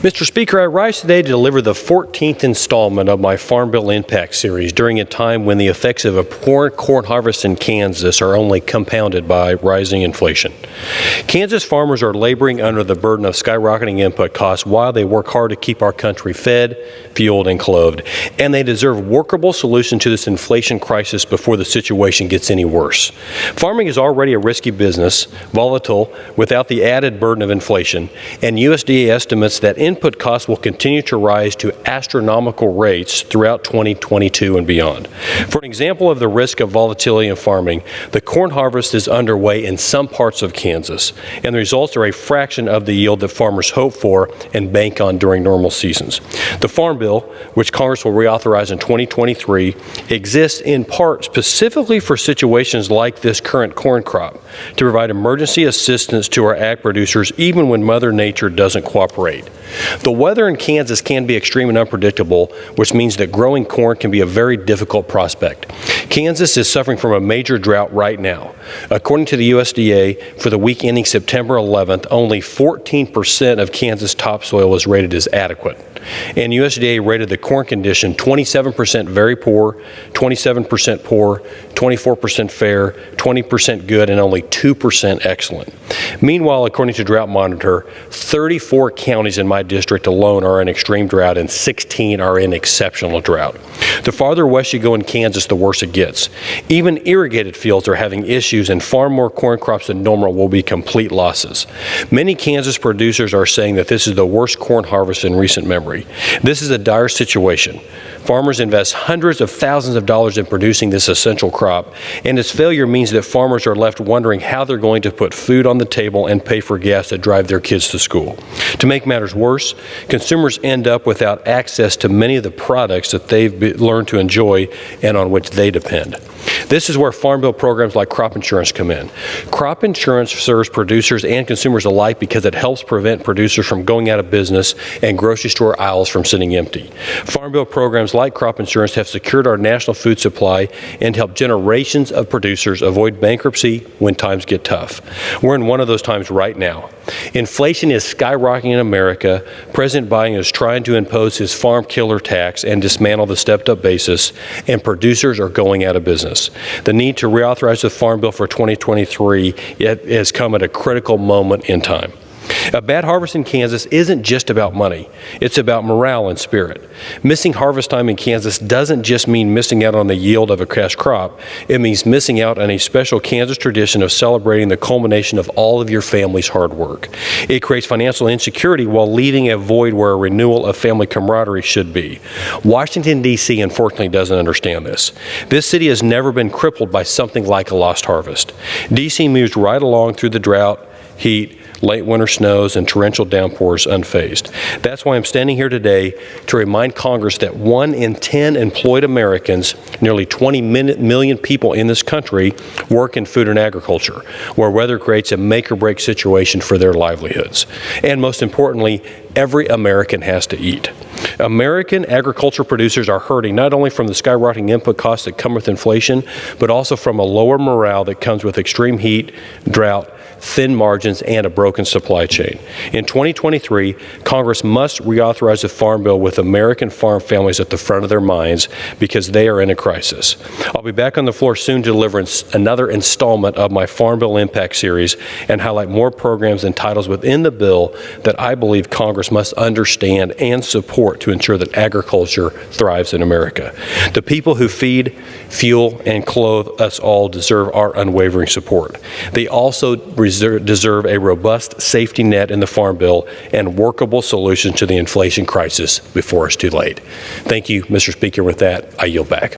Mr. Speaker, I rise today to deliver the 14th installment of my Farm Bill Impact Series during a time when the effects of a poor corn harvest in Kansas are only compounded by rising inflation. Kansas farmers are laboring under the burden of skyrocketing input costs while they work hard to keep our country fed, fueled, and clothed, and they deserve workable solutions to this inflation crisis before the situation gets any worse. Farming is already a risky business, volatile, without the added burden of inflation, and USDA estimates that input costs will continue to rise to astronomical rates throughout 2022 and beyond. For an example of the risk of volatility in farming, the corn harvest is underway in some parts of Kansas, and the results are a fraction of the yield that farmers hope for and bank on during normal seasons. The Farm Bill, which Congress will reauthorize in 2023, exists in part specifically for situations like this current corn crop, to provide emergency assistance to our ag producers even when Mother Nature doesn't cooperate. The weather in Kansas can be extreme and unpredictable, which means that growing corn can be a very difficult prospect. Kansas is suffering from a major drought right now. According to the USDA, for the week ending September 11th, only 14% of Kansas topsoil was rated as adequate. And USDA rated the corn condition 27% very poor, 27% poor, 24% fair, 20% good, and only 2% excellent. Meanwhile, according to Drought Monitor, 34 counties in my district alone are in extreme drought and 16 are in exceptional drought. The farther west you go in Kansas, the worse it gets. Even irrigated fields are having issues, and far more corn crops than normal will be complete losses. Many Kansas producers are saying that this is the worst corn harvest in recent memory. This is a dire situation. Farmers invest hundreds of thousands of dollars in producing this essential crop, and its failure means that farmers are left wondering how they're going to put food on the table and pay for gas to drive their kids to school. To make matters worse, consumers end up without access to many of the products that they've learned to enjoy and on which they depend. This is where Farm Bill programs like crop insurance come in. Crop insurance serves producers and consumers alike because it helps prevent producers from going out of business and grocery store aisles from sitting empty. Farm Bill programs like crop insurance have secured our national food supply and helped generations of producers avoid bankruptcy when times get tough. We're in one of those times right now. Inflation is skyrocketing in America. President Biden is trying to impose his farm killer tax and dismantle the stepped-up basis, and producers are going out of business. The need to reauthorize the Farm Bill for 2023 has come at a critical moment in time. A bad harvest in Kansas isn't just about money. It's about morale and spirit. Missing harvest time in Kansas doesn't just mean missing out on the yield of a cash crop. It means missing out on a special Kansas tradition of celebrating the culmination of all of your family's hard work. It creates financial insecurity while leaving a void where a renewal of family camaraderie should be. Washington, D.C. unfortunately doesn't understand this. This city has never been crippled by something like a lost harvest. D.C. moves right along through the drought, heat, late winter snows, and torrential downpours unfazed. That's why I'm standing here today to remind Congress that 1 in 10 employed Americans, nearly 20 million people in this country, work in food and agriculture, where weather creates a make-or-break situation for their livelihoods. And most importantly, every American has to eat. American agriculture producers are hurting not only from the skyrocketing input costs that come with inflation, but also from a lower morale that comes with extreme heat, drought, thin margins, and a broken supply chain. In 2023, Congress must reauthorize the Farm Bill with American farm families at the front of their minds because they are in a crisis. I'll be back on the floor soon to deliver another installment of my Farm Bill Impact Series and highlight more programs and titles within the bill that I believe Congress must understand and support to ensure that agriculture thrives in America. The people who feed, fuel, and clothe us all deserve our unwavering support. They also deserve a robust safety net in the Farm Bill and workable solutions to the inflation crisis before it's too late. Thank you, Mr. Speaker. With that, I yield back.